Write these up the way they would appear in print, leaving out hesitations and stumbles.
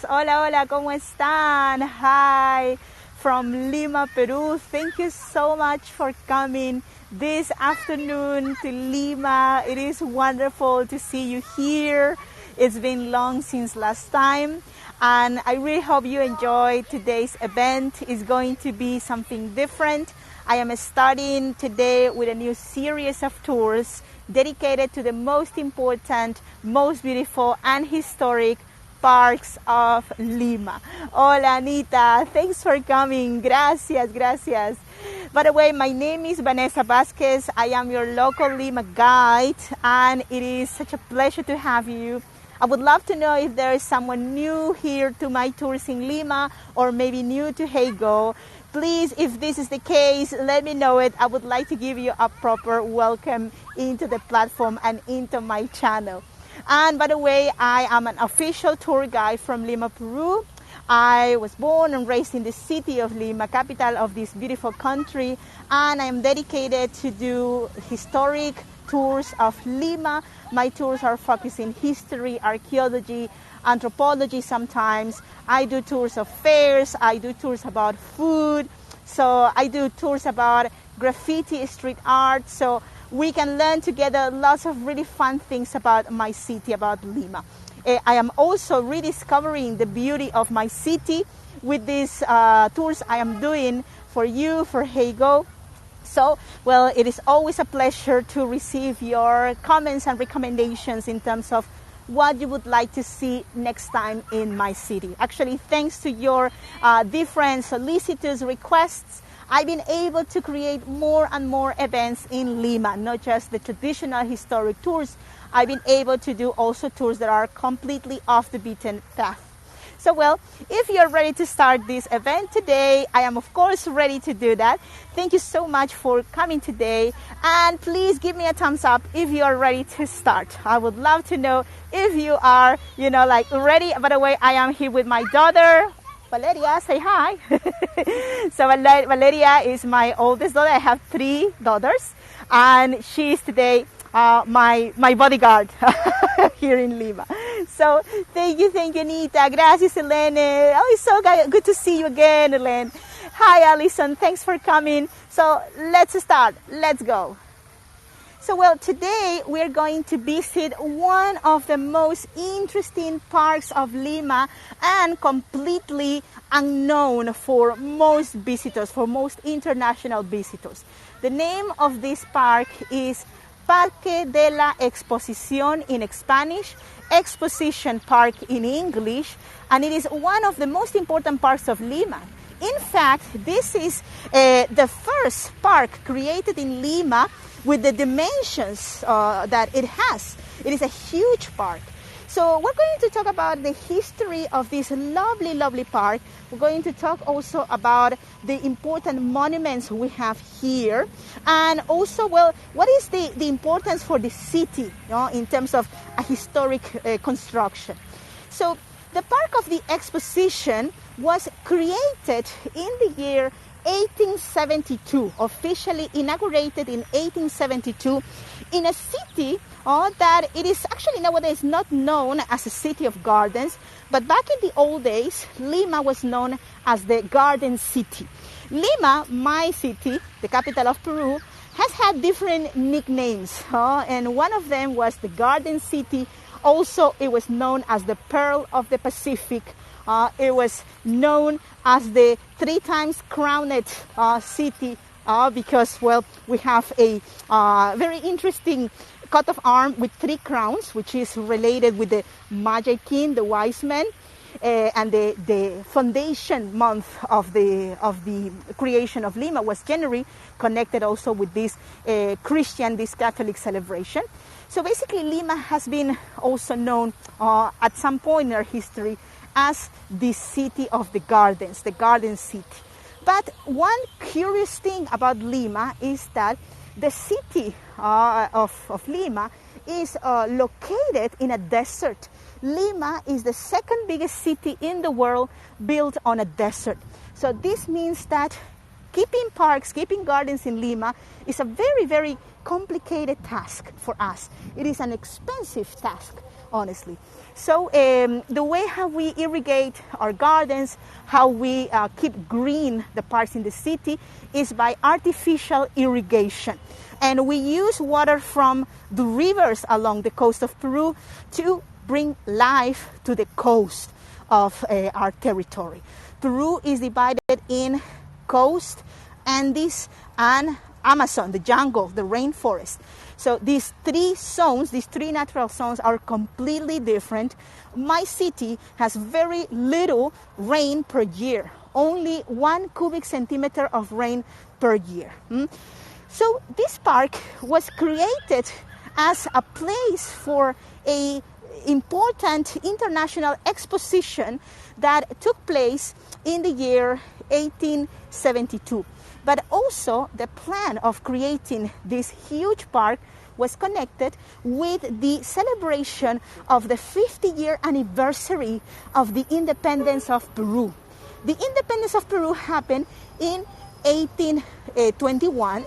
Hola, hola, ¿cómo están? Hi from Lima, Peru. Thank you so much for coming this afternoon to Lima. It is wonderful to see you here. It's been long since last time, and I really hope you enjoy today's event. It's going to be something different. I am starting today with a new series of tours dedicated to the most important, most beautiful, and historic parks of Lima. Hola, Anita. Thanks for coming. Gracias, gracias. By the way, my name is Vanessa Vasquez. I am your local Lima guide, and it is such a pleasure to have you. I would love to know if there is someone new here to my tours in Lima, or maybe new to Heygo. Please, if this is the case, let me know it. I would like to give you a proper welcome into the platform and into my channel. And by the way, I am an official tour guide from Lima, Peru. I was born and raised in the city of Lima, capital of this beautiful country, and I am dedicated to do historic tours of Lima. My tours are focused in history, archaeology, anthropology sometimes. I do tours of fairs, I do tours about food, so I do tours about graffiti, street art, so we can learn together lots of really fun things about my city, about Lima. I am also rediscovering the beauty of my city with these tours I am doing for you, for Heygo. So, well, it is always a pleasure to receive your comments and recommendations in terms of what you would like to see next time in my city. Actually, thanks to your different solicitors' requests, I've been able to create more and more events in Lima, not just the traditional historic tours. I've been able to do also tours that are completely off the beaten path. So, well, if you're ready to start this event today, I am of course ready to do that. Thank you so much for coming today, and please give me a thumbs up if you are ready to start. I would love to know if you are, ready. By the way, I am here with my daughter, Valeria. Say hi. So Valeria is my oldest daughter. I have 3 daughters, and she is today my bodyguard here in Lima. So thank you, Anita. Gracias, Elene. Oh, it's so good to see you again, Elene. Hi, Alison. Thanks for coming. So let's start. Let's go. So, well, today we're going to visit one of the most interesting parks of Lima and completely unknown for most visitors, for most international visitors. The name of this park is Parque de la Exposición in Spanish, Exposition Park in English, and it is one of the most important parks of Lima. In fact, this is the first park created in Lima with the dimensions that it has. It is a huge park. So we're going to talk about the history of this lovely, lovely park. We're going to talk also about the important monuments we have here. And also, well, what is the importance for the city, in terms of a historic construction. So the Park of the Exposition was created in the year 1872, officially inaugurated in 1872, in a city that it is actually nowadays not known as a city of gardens, but back in the old days, Lima was known as the Garden City. Lima, my city, the capital of Peru, has had different nicknames, and one of them was the Garden City. Also, it was known as the Pearl of the Pacific. It was known as the 3 times crowned city because, well, we have a very interesting coat of arms with 3 crowns, which is related with the Magi King, the wise men, and the foundation month of the creation of Lima was January, connected also with this Christian, this Catholic celebration. So basically, Lima has been also known at some point in our history as the city of the gardens, the Garden City. But one curious thing about Lima is that the city of Lima is located in a desert. Lima is the second biggest city in the world built on a desert. So this means that keeping parks, keeping gardens in Lima is a very, very complicated task for us. It is an expensive task. honestly. So the way how we irrigate our gardens, how we keep green the parks in the city is by artificial irrigation. And we use water from the rivers along the coast of Peru to bring life to the coast of our territory. Peru is divided in coast, Andes, and Amazon, the jungle, the rainforest. So these three zones, these three natural zones are completely different. My city has very little rain per year, only 1 cubic centimeter of rain per year. So this park was created as a place for a important international exposition that took place in the year 1872. But also the plan of creating this huge park was connected with the celebration of the 50-year anniversary of the independence of Peru. The independence of Peru happened in 1821,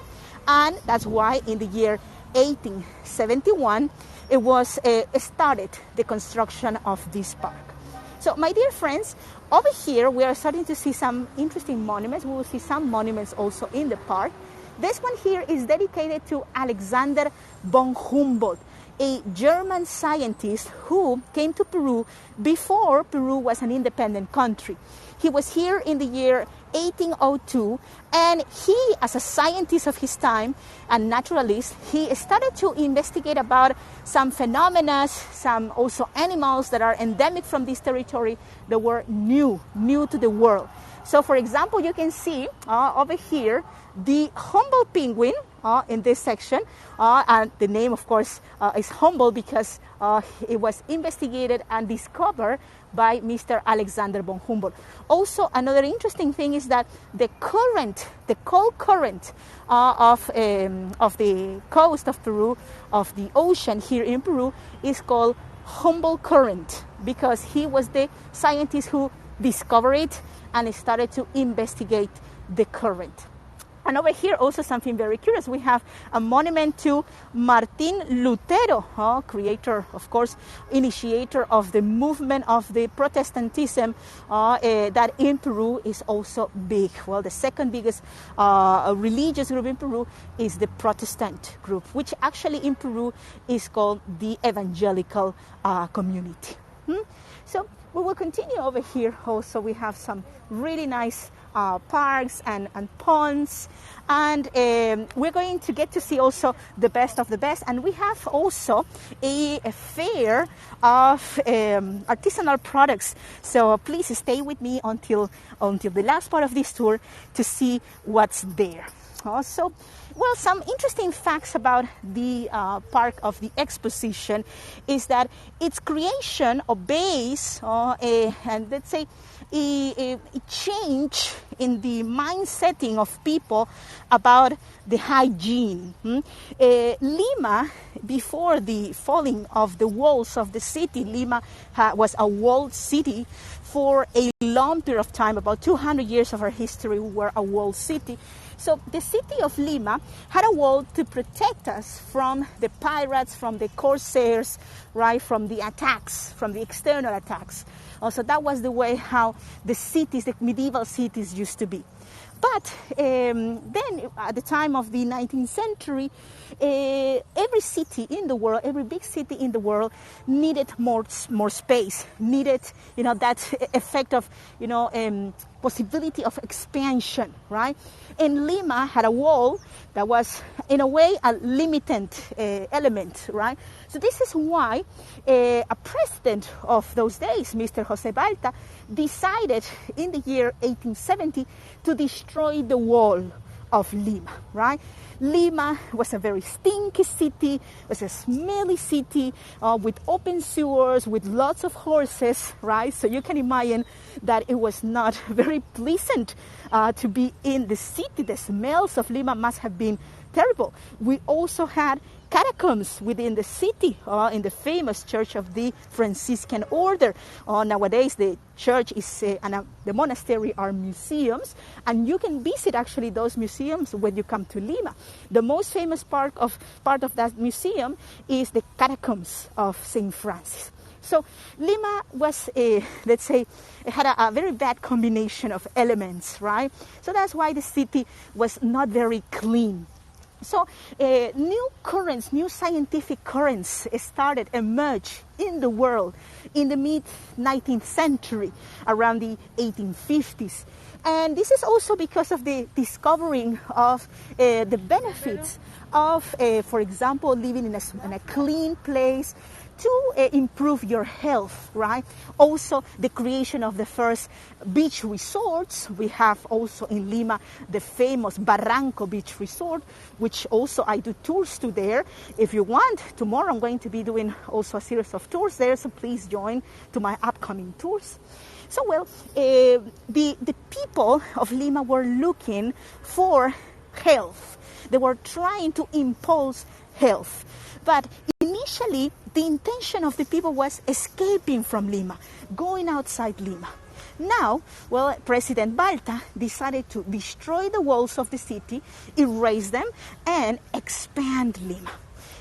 and that's why in the year 1871 it was started the construction of this park. So my dear friends, over here we are starting to see some interesting monuments. We will see some monuments also in the park. This one here is dedicated to Alexander von Humboldt, a German scientist who came to Peru before Peru was an independent country. He was here in the year 1802, and he, as a scientist of his time and naturalist, he started to investigate about some phenomena, some also animals that are endemic from this territory that were new to the world. So for example, you can see over here the Humboldt penguin in this section, and the name of course is Humboldt because it was investigated and discovered by Mr. Alexander von Humboldt. Also, another interesting thing is that the cold current of the coast of Peru, of the ocean here in Peru, is called Humboldt current because he was the scientist who discovered it and started to investigate the current. And over here also something very curious. We have a monument to Martin Lutero, creator, of course, initiator of the movement of the Protestantism that in Peru is also big. Well, the second biggest religious group in Peru is the Protestant group, which actually in Peru is called the evangelical community. So we will continue over here. Also, we have some really nice parks and ponds, and we're going to get to see also the best of the best. And we have also a fair of artisanal products, so please stay with me until the last part of this tour to see what's there. Also, well, some interesting facts about the Park of the Exposition is that its creation obeys and let's say a change in the mindsetting of people about the hygiene. Lima, before the falling of the walls of the city, Lima was a walled city for a long period of time. About 200 years of our history, we were a walled city. So the city of Lima had a wall to protect us from the pirates, from the corsairs, right, from the attacks, from the external attacks. Also, that was the way how the cities, the medieval cities used to be. But then, at the time of the 19th century, every city in the world, every big city in the world needed more space, needed, that effect of, possibility of expansion, right? And Lima had a wall that was, in a way, a limited element, right? So this is why a president of those days, Mr. Jose Balta, decided in the year 1870 to destroy the wall of Lima, right? Lima was a very stinky city, was a smelly city with open sewers, with lots of horses, right? So you can imagine that it was not very pleasant to be in the city. The smells of Lima must have been terrible. We also had catacombs within the city, in the famous Church of the Franciscan Order. Nowadays, the church is and the monastery are museums, and you can visit actually those museums when you come to Lima. The most famous part of that museum is the catacombs of St. Francis. So Lima was, let's say, it had a very bad combination of elements, right? So that's why the city was not very clean. So new currents, new scientific currents started emerge in the world in the mid-19th century, around the 1850s. And this is also because of the discovering of the benefits of, for example, living in a clean place, to improve your health, right? Also, the creation of the first beach resorts. We have also in Lima the famous Barranco Beach Resort, which also I do tours to there. If you want, tomorrow I'm going to be doing also a series of tours there, so please join to my upcoming tours. So, well, the people of Lima were looking for health. They were trying to impose health. But initially, the intention of the people was escaping from Lima, going outside Lima. Now, well, President Balta decided to destroy the walls of the city, erase them, and expand Lima.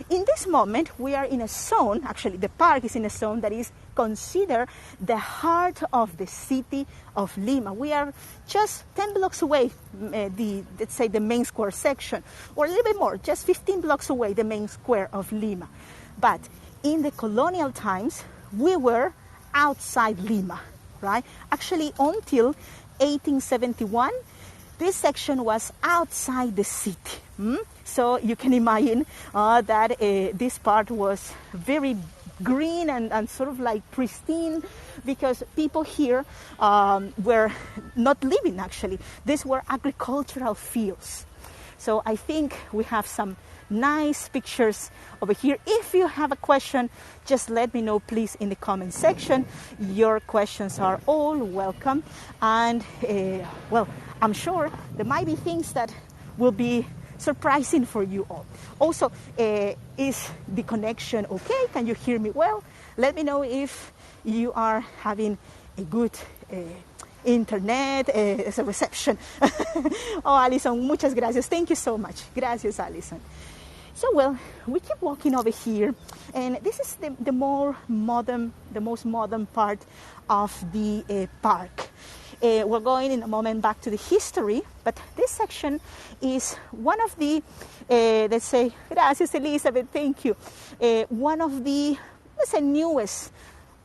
In this moment, we are in a zone, actually the park is in a zone that is considered the heart of the city of Lima. We are just 10 blocks away, let's say the main square section, or a little bit more, just 15 blocks away, the main square of Lima. But in the colonial times, we were outside Lima, right? Actually, until 1871, this section was outside the city. So you can imagine that this part was very green and sort of like pristine, because people here were not living, actually. These were agricultural fields. So I think we have some nice pictures over here. If you have a question, just let me know, please, in the comment section. Your questions are all welcome. And, well, I'm sure there might be things that will be surprising for you all. Also, is the connection okay? Can you hear me well? Let me know if you are having a good internet as a reception. Oh, Alison, muchas gracias. Thank you so much. Gracias, Alison. So, well, we keep walking over here, and this is the most modern part of the park. We're going in a moment back to the history, but this section is one of the, let's say, gracias, Elizabeth, thank you, one of the, let's say, newest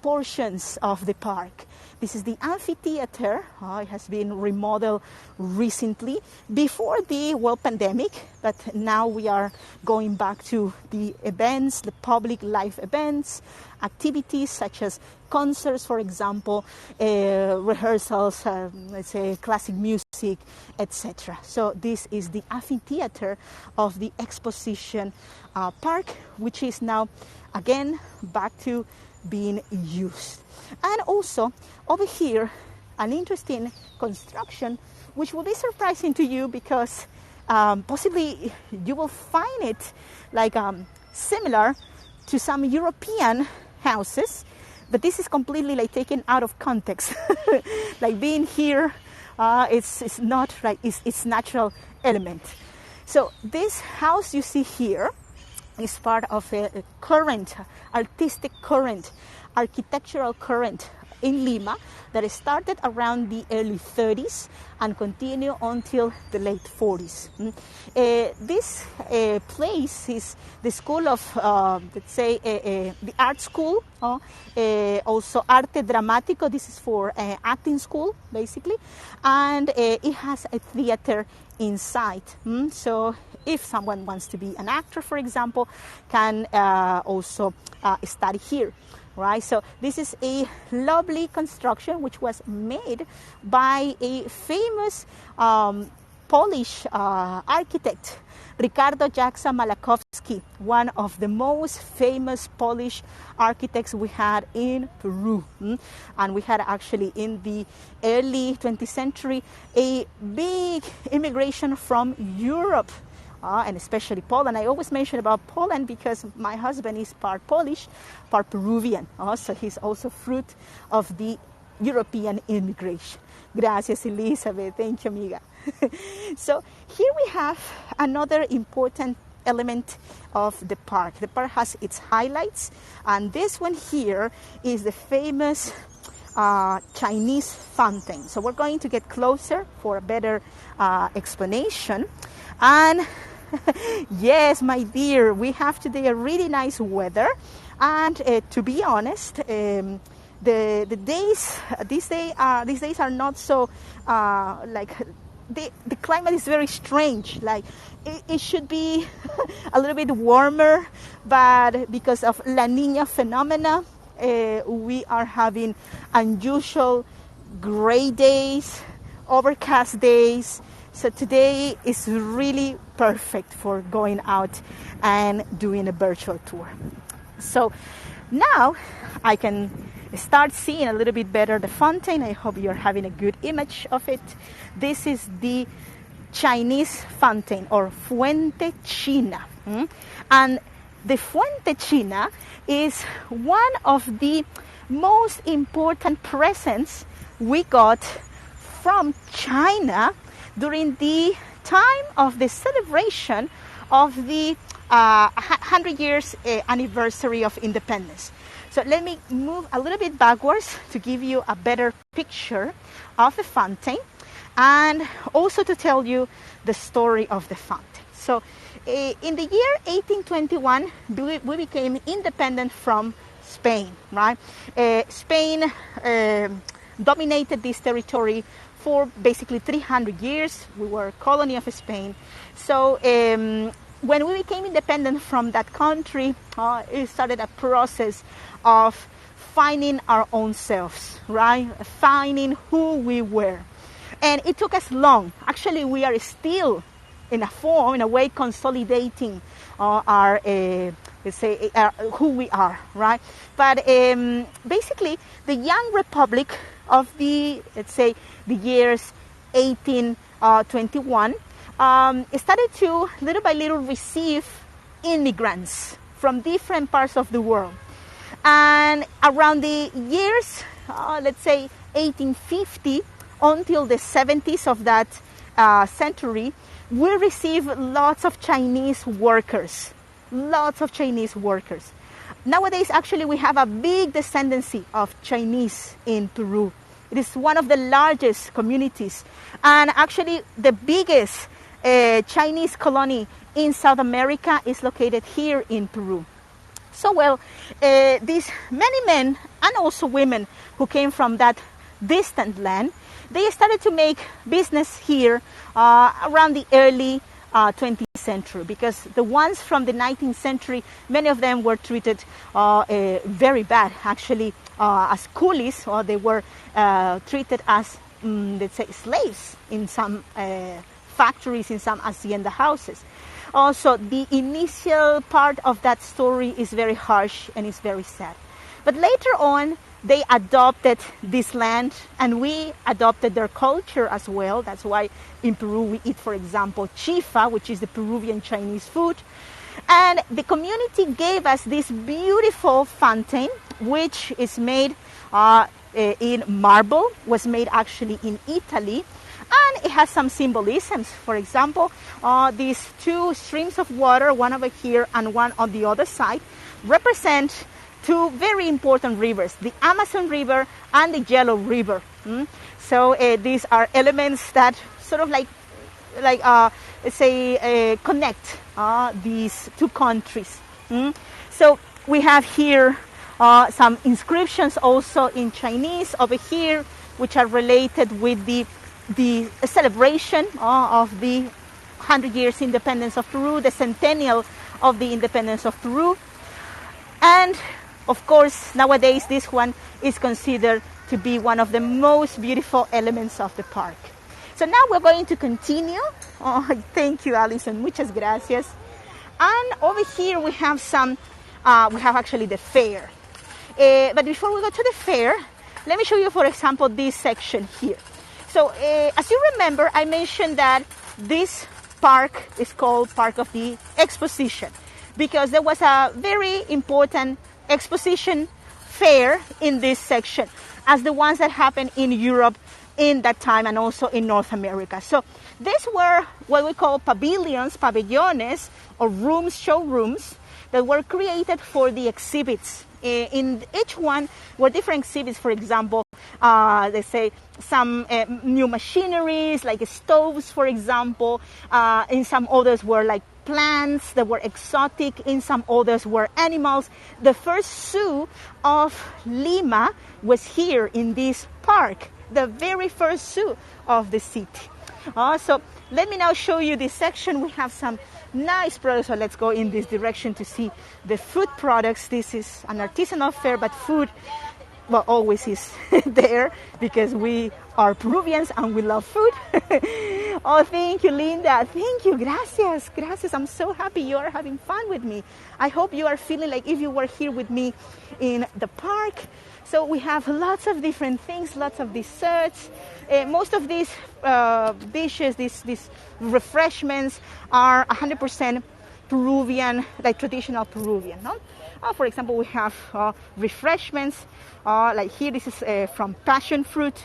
portions of the park. This is the amphitheater. It has been remodeled recently before the pandemic, but now we are going back to the events, the public live events, activities such as concerts, for example, rehearsals, let's say classic music, etc. So this is the amphitheater of the Exposition Park, which is now again back to being used. And also over here, an interesting construction, which will be surprising to you because possibly you will find it like similar to some European houses, but this is completely like taken out of context. Like being here, it's not right, it's natural element. So this house you see here is part of a current, artistic current, architectural current in Lima that started around the early 30s and continued until the late 40s. This place is the school of, let's say, the art school, also Arte Dramático. This is for acting school, basically, and it has a theater inside. So if someone wants to be an actor, for example, can also study here. Right, so this is a lovely construction which was made by a famous Polish architect, Ricardo Jaksa Malakowski, one of the most famous Polish architects we had in Peru. And we had actually in the early 20th century a big immigration from Europe. And especially Poland. I always mention about Poland because my husband is part Polish, part Peruvian. So he's also fruit of the European immigration. Gracias, Elizabeth. Thank you, amiga. So here we have another important element of the park. The park has its highlights, and this one here is the famous Chinese fountain. So we're going to get closer for a better explanation. And yes, my dear, we have today a really nice weather, and to be honest, the days these days are not so like the climate is very strange. Like it should be a little bit warmer, but because of La Niña phenomena, we are having unusual gray days, overcast days. So today is really perfect for going out and doing a virtual tour. So now I can start seeing a little bit better the fountain. I hope you're having a good image of it. This is the Chinese fountain, or Fuente China. And the Fuente China is one of the most important presents we got from China during the time of the celebration of the 100 years anniversary of independence. So let me move a little bit backwards to give you a better picture of the fountain, and also to tell you the story of the fountain. So in the year 1821, we became independent from Spain, right? Spain dominated this territory for basically 300 years. We were a colony of Spain. So when we became independent from that country, it started a process of finding our own selves, right? Finding who we were. And it took us long. Actually, we are still in a way, consolidating our who we are, right? But basically, the young republic of the, let's say, the years 1821, started to, little by little, receive immigrants from different parts of the world. And around the years, let's say, 1850 until the 70s of that century, we received lots of Chinese workers. Nowadays, actually, we have a big descendancy of Chinese in Peru. It is one of the largest communities, and actually the biggest Chinese colony in South America is located here in Peru. So, well, these many men and also women who came from that distant land, they started to make business here around the early 20th century, because the ones from the 19th century, many of them were treated very bad, actually, as coolies, or they were treated as, let's say, slaves in some factories, in some hacienda houses. Also, the initial part of that story is very harsh and is very sad. But later on, they adopted this land, and we adopted their culture as well. That's why in Peru we eat, for example, chifa, which is the Peruvian Chinese food. And the community gave us this beautiful fountain, which is made in marble, was made actually in Italy. And it has some symbolisms. For example, these two streams of water, one over here and one on the other side, represent two very important rivers, the Amazon River and the Yellow River. So these are elements that sort of let's say, connect these two countries. So we have here some inscriptions also in Chinese over here, which are related with the celebration of the 100 years independence of Peru, the centennial of the independence of Peru. And of course, nowadays this one is considered to be one of the most beautiful elements of the park. So now we're going to continue. Oh, thank you, Alison. Muchas gracias. And over here we have we have actually the fair. But before we go to the fair, let me show you, for example, this section here. So as you remember, I mentioned that this park is called Park of the Exposition, because there was a very important exposition fair in this section, as the ones that happened in Europe in that time, and also in North America. So these were what we call pavilions, pabellones, or rooms, showrooms, that were created for the exhibits. In each one were different exhibits. For example, they say some new machineries, like stoves, for example. In some others were like plants that were exotic. In some others were animals. The first zoo of Lima was here in this park, the very first zoo of the city. So let me now show you this section. We have some nice products, so let's go in this direction to see the food products. This is an artisanal fair, but food, well, always is there because we are Peruvians and we love food. Oh, thank you, Linda. Thank you. Gracias. Gracias. I'm so happy you are having fun with me. I hope you are feeling like if you were here with me in the park. So we have lots of different things, lots of desserts. Most of these dishes, these refreshments are 100% Peruvian, like traditional Peruvian, no? For example, we have refreshments, like here, this is from passion fruit,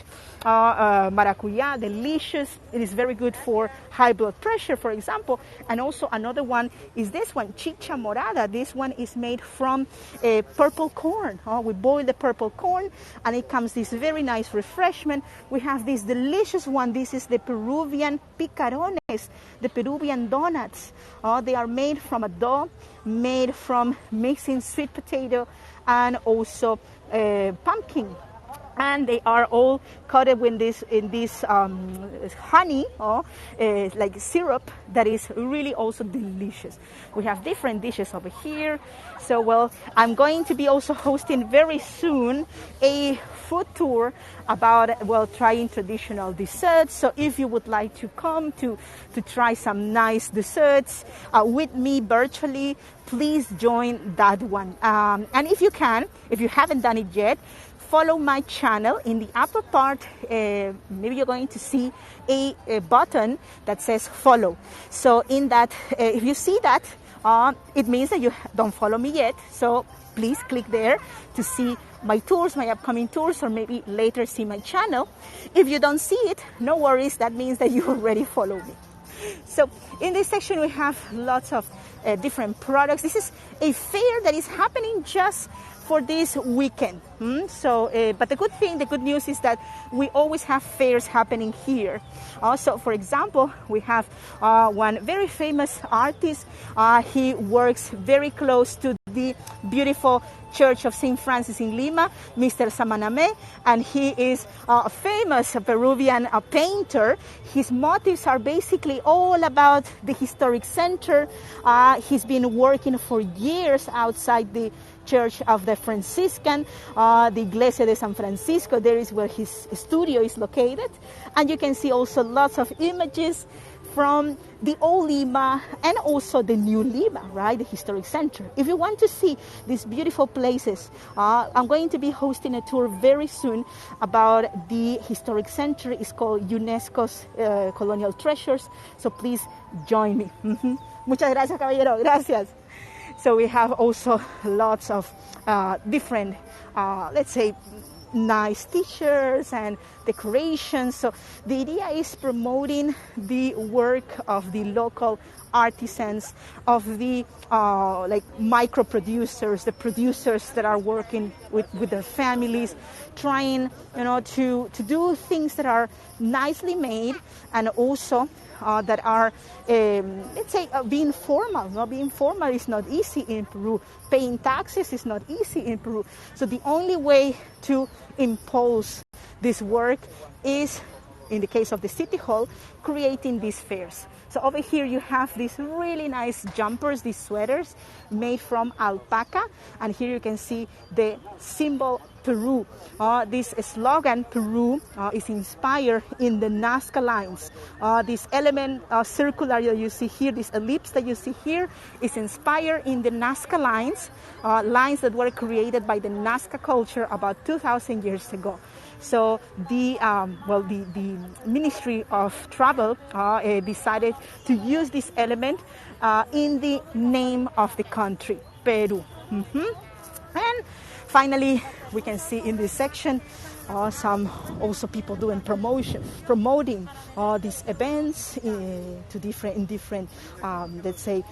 maracuya, delicious. It is very good for high blood pressure, for example. And also another one is this one, chicha morada. This one is made from purple corn. We boil the purple corn and it comes this very nice refreshment. We have this delicious one. This is the Peruvian picarones, the Peruvian donuts. They are made from a dough, made from mixing sweet potato and also pumpkin, and they are all coated in this honey or like syrup that is really also delicious. We have different dishes over here. So, well, I'm going to be also hosting very soon a food tour about, well, trying traditional desserts. So if you would like to come to try some nice desserts with me virtually, please join that one. And if you can, if you haven't done it yet, follow my channel. In the upper part, maybe you're going to see a button that says follow. So in that, if you see that, it means that you don't follow me yet. So please click there to see my tours, my upcoming tours, or maybe later see my channel. If you don't see it, no worries. That means that you already follow me. So in this section, we have lots of different products. This is a fair that is happening just for this weekend. But the good news is that we always have fairs happening here. Also, for example, we have one very famous artist. He works very close to the beautiful Church of St. Francis in Lima, Mr. Samaname, and he is a famous Peruvian painter. His motifs are basically all about the historic center. He's been working for years outside the Church of the Franciscan, the Iglesia de San Francisco. There is where his studio is located. And you can see also lots of images from the old Lima and also the new Lima, right? The historic center. If you want to see these beautiful places, I'm going to be hosting a tour very soon about the historic center. It's called UNESCO's Colonial Treasures. So please join me. Muchas gracias, caballero. Gracias. So we have also lots of different, let's say, nice t-shirts and decorations. So the idea is promoting the work of the local artisans, of the like micro producers, the producers that are working with their families, trying, to do things that are nicely made and also that are, let's say, being formal. Being formal is not easy in Peru. Paying taxes is not easy in Peru. So the only way to impose this work is, in the case of the City Hall, creating these fairs. So over here you have these really nice jumpers, these sweaters made from alpaca. And here you can see the symbol Peru. This slogan, Peru, is inspired in the Nazca lines. This element circular that you see here, this ellipse that you see here, is inspired in the Nazca lines, lines that were created by the Nazca culture about 2,000 years ago. So the Ministry of Travel decided to use this element in the name of the country, Peru. And finally, we can see in this section some also people doing promoting these events in different let's say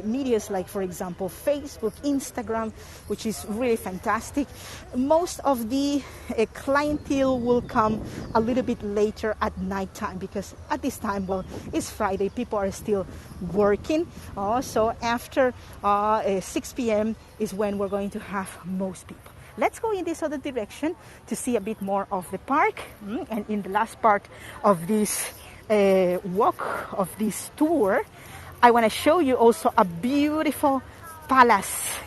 medias, like for example Facebook, Instagram, which is really fantastic. Most of the clientele will come a little bit later at night time, because at this time, well, it's Friday, people are still working. So after 6 p.m. is when we're going to have most people. Let's go in this other direction to see a bit more of the park. And in the last part of this walk, of this tour, I want to show you also a beautiful palace.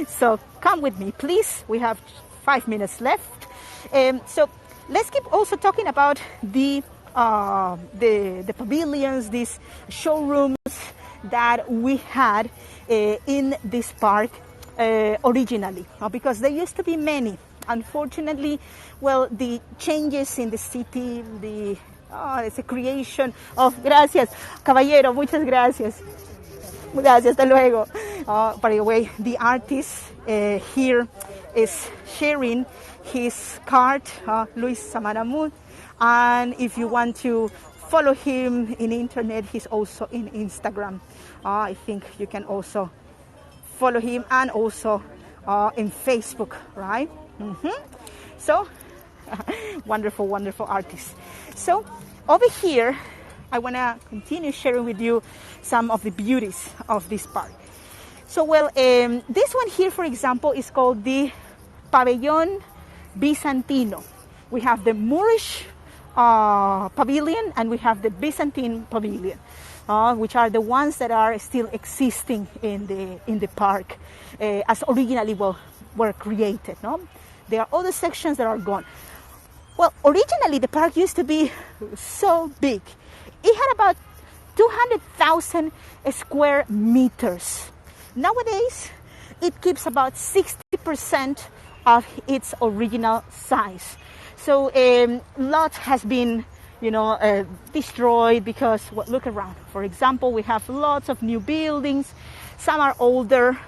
So come with me, please. We have 5 minutes left. So let's keep also talking about the pavilions, these showrooms that we had in this park originally, because there used to be many. Unfortunately, well, the changes in the city, it's a creation of... Gracias, caballero, muchas gracias. Gracias, hasta luego. By the way, the artist here is sharing his card, Luis Samaramud, and if you want to follow him in internet, he's also in Instagram. I think you can also follow him, and also in Facebook, right? So wonderful, wonderful artist. So over here, I want to continue sharing with you some of the beauties of this park. So, well, this one here, for example, is called the Pavilion Bizantino. We have the Moorish pavilion, and we have the Byzantine pavilion, which are the ones that are still existing in the park as originally were created. No, there are other sections that are gone. Well, originally the park used to be so big. It had about 200,000 square meters. Nowadays, it keeps about 60% of its original size. So lots has been, destroyed because, look around. For example, we have lots of new buildings. Some are older,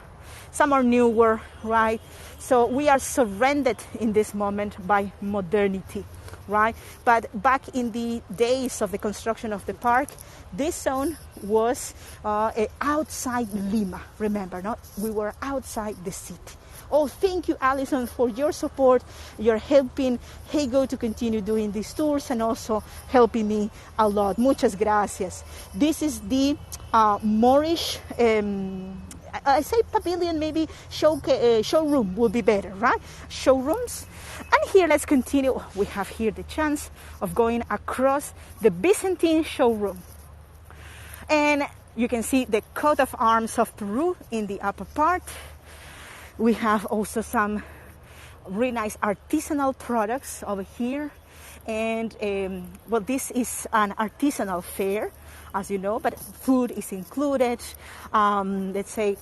some are newer, right? So we are surrounded in this moment by modernity, right? But back in the days of the construction of the park, this zone was outside Lima. Remember, no? We were outside the city. Oh, thank you, Alison, for your support. You're helping Hego to continue doing these tours and also helping me a lot. Muchas gracias. This is the Moorish, I say pavilion, maybe showroom would be better, right? Showrooms. And here, let's continue. We have here the chance of going across the Byzantine showroom. And you can see the coat of arms of Peru in the upper part. We have also some really nice artisanal products over here. And, this is an artisanal fair, as you know, but food is included. Let's say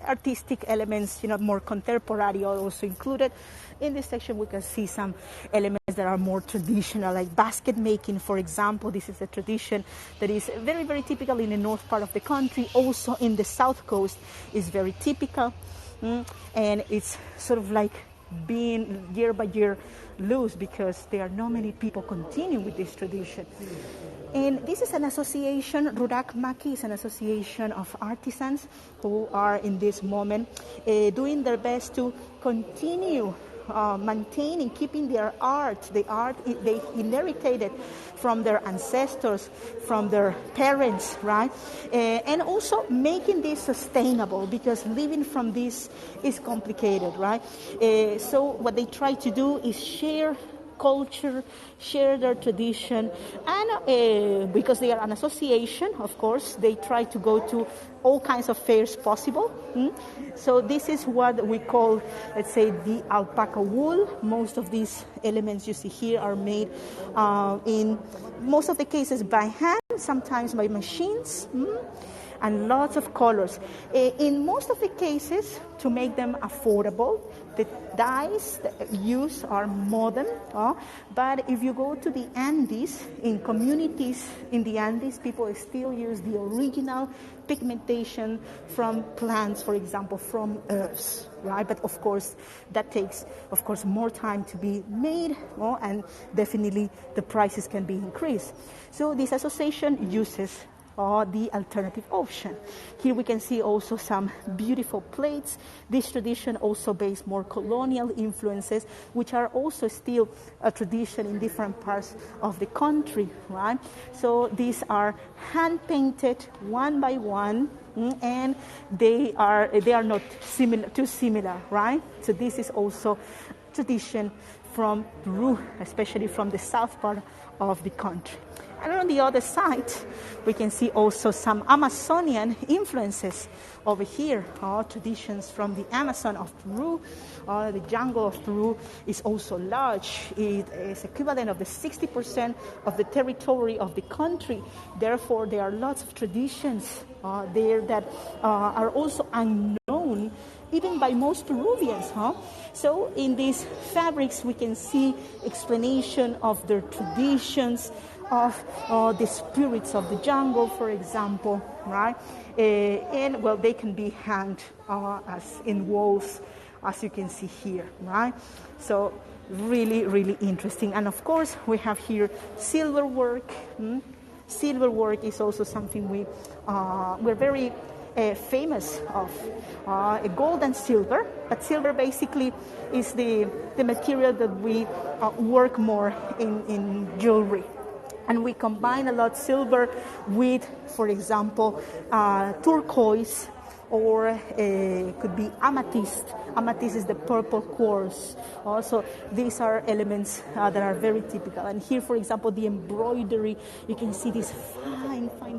artistic elements, more contemporary are also included. In this section, we can see some elements that are more traditional, like basket making, for example. This is a tradition that is very, very typical in the north part of the country. Also in the south coast is very typical. And it's sort of like being year by year loose, because there are not many people continuing with this tradition. And this is an association, Rurak Maki is an association of artisans who are in this moment doing their best to continue maintaining, keeping their art, the art they inherited from their ancestors, from their parents, right? And also making this sustainable, because living from this is complicated, right? So what they try to do is share culture, share their tradition, and because they are an association, of course, they try to go to all kinds of fairs possible. So this is what we call, let's say, the alpaca wool. Most of these elements you see here are made in most of the cases by hand, sometimes by machines. and lots of colors. In most of the cases, to make them affordable, the dyes used are modern, but if you go to the Andes, in communities in the Andes, people still use the original pigmentation from plants, for example, from herbs, right? But of course, that takes, of course, more time to be made, and definitely the prices can be increased. So this association uses the alternative option. Here we can see also some beautiful plates. This tradition also based more colonial influences, which are also still a tradition in different parts of the country, right? So these are hand painted one by one, and they are not too similar, right? So this is also tradition from Peru, especially from the south part of the country. And on the other side, we can see also some Amazonian influences over here, traditions from the Amazon of Peru. The jungle of Peru is also large. It is equivalent of the 60% of the territory of the country. Therefore, there are lots of traditions there that are also unknown even by most Peruvians. So in these fabrics, we can see explanation of their traditions, of the spirits of the jungle, for example, right? And well, they can be hanged as in walls, as you can see here, right? So really, really interesting. And of course, we have here silver work. Silver work is also something we're very famous of. Gold and silver, but silver basically is the material that we work more in jewelry. And we combine a lot silver with, for example, turquoise, or could be amethyst. Amethyst is the purple quartz. Also, these are elements that are very typical. And here, for example, the embroidery, you can see this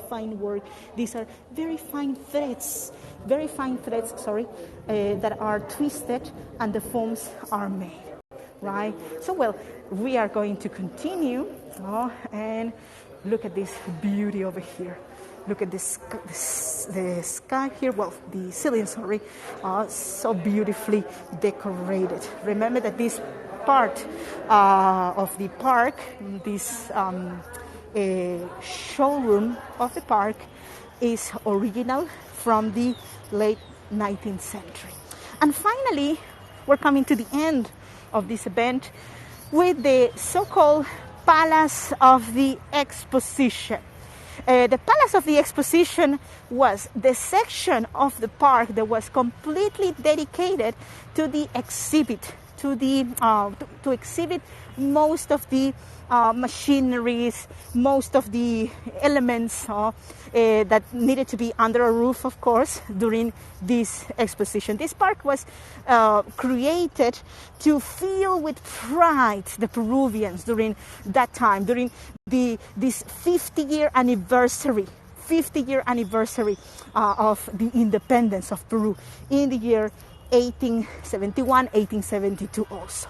fine work. These are very fine threads, that are twisted and the forms are made. Right? So, well, we are going to continue, and look at this beauty over here. Look at this, the sky here, well, the ceiling, so beautifully decorated. Remember that this part of the park, this showroom of the park, is original from the late 19th century. And finally, we're coming to the end of this event with the so-called Palace of the Exposition. The Palace of the Exposition was the section of the park that was completely dedicated to the exhibit, to exhibit most of the machineries, most of the elements that needed to be under a roof, of course, during this exposition. This park was created to fill with pride the Peruvians during that time, during this 50-year anniversary of the independence of Peru in the year 1871, 1872 also.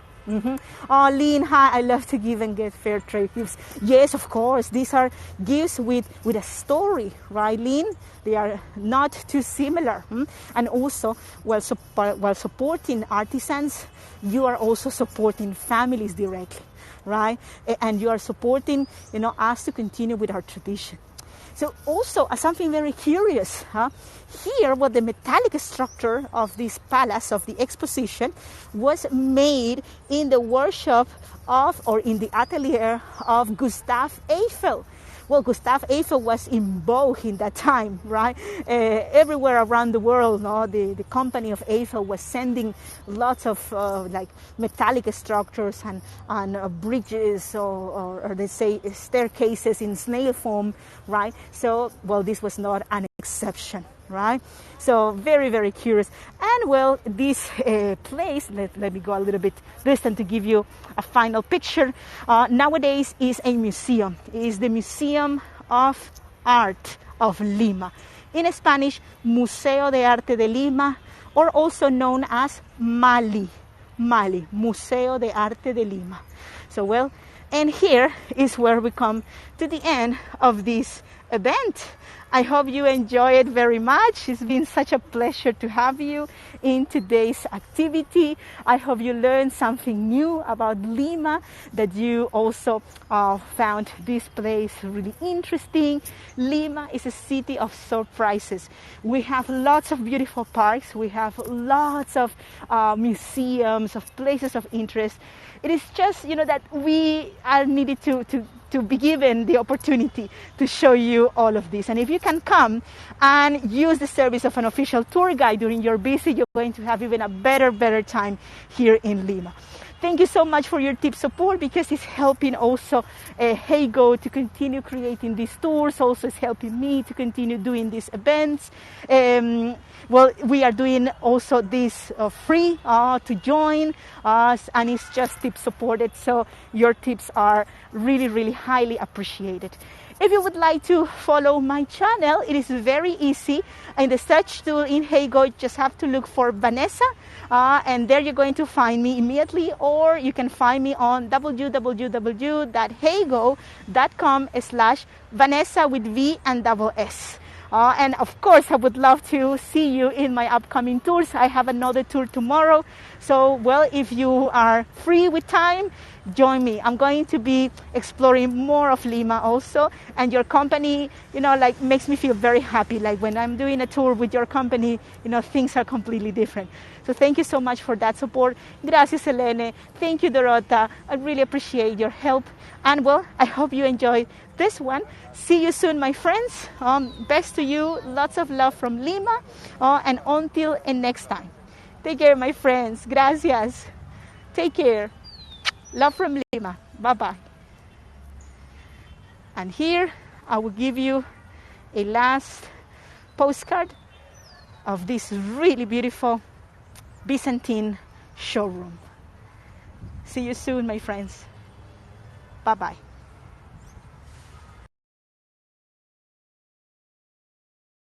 Oh, Lynn, hi, I love to give and get fair trade gifts. Yes, of course, these are gifts with a story, right, Lynn? They are not too similar. And also, while supporting artisans, you are also supporting families directly, right? And you are supporting, us to continue with our tradition. So also, something very curious, here, the metallic structure of this palace of the exposition was made in the workshop or in the atelier of Gustave Eiffel. Well, Gustave Eiffel was in vogue in that time, right? Everywhere around the world, the company of Eiffel was sending lots of metallic structures and bridges or they say staircases in snail form, right? So, well, this was not an exception, right? So very, very curious. And well, this place, let me go a little bit distant to give you a final picture, nowadays is a museum. It is the Museum of Art of Lima. In Spanish, Museo de Arte de Lima, or also known as MALI, Museo de Arte de Lima. So, well, and here is where we come to the end of this event. I hope you enjoy it very much. It's been such a pleasure to have you in today's activity. I hope you learned something new about Lima, that you also found this place really interesting. Lima is a city of surprises. We have lots of beautiful parks. We have lots of museums, of places of interest. It is just, that we are needed to be given the opportunity to show you all of this. And if you can come and use the service of an official tour guide during your visit, you're going to have even a better time here in Lima. Thank you so much for your tip support, because it's helping also HeyGo to continue creating these tours. Also, it's helping me to continue doing these events. Well, we are doing also this free to join us, and it's just tip supported. So your tips are really highly appreciated. If you would like to follow my channel, it is very easy. In the search tool in HeyGo, you just have to look for Vanessa, and there you're going to find me immediately, or you can find me on www.heygo.com/Vanessa with V and double S. And of course, I would love to see you in my upcoming tours. I have another tour tomorrow. So, well, if you are free with time, join me. I'm going to be exploring more of Lima also. And your company, makes me feel very happy. Like when I'm doing a tour with your company, things are completely different. So thank you so much for that support. Gracias, Helene. Thank you, Dorota. I really appreciate your help. And well, I hope you enjoyed this one. See you soon, my friends. Best to you. Lots of love from Lima. And until next time. Take care, my friends. Gracias. Take care. Love from Lima. Bye-bye. And here, I will give you a last postcard of this really beautiful Byzantine showroom. See you soon, my friends. Bye-bye.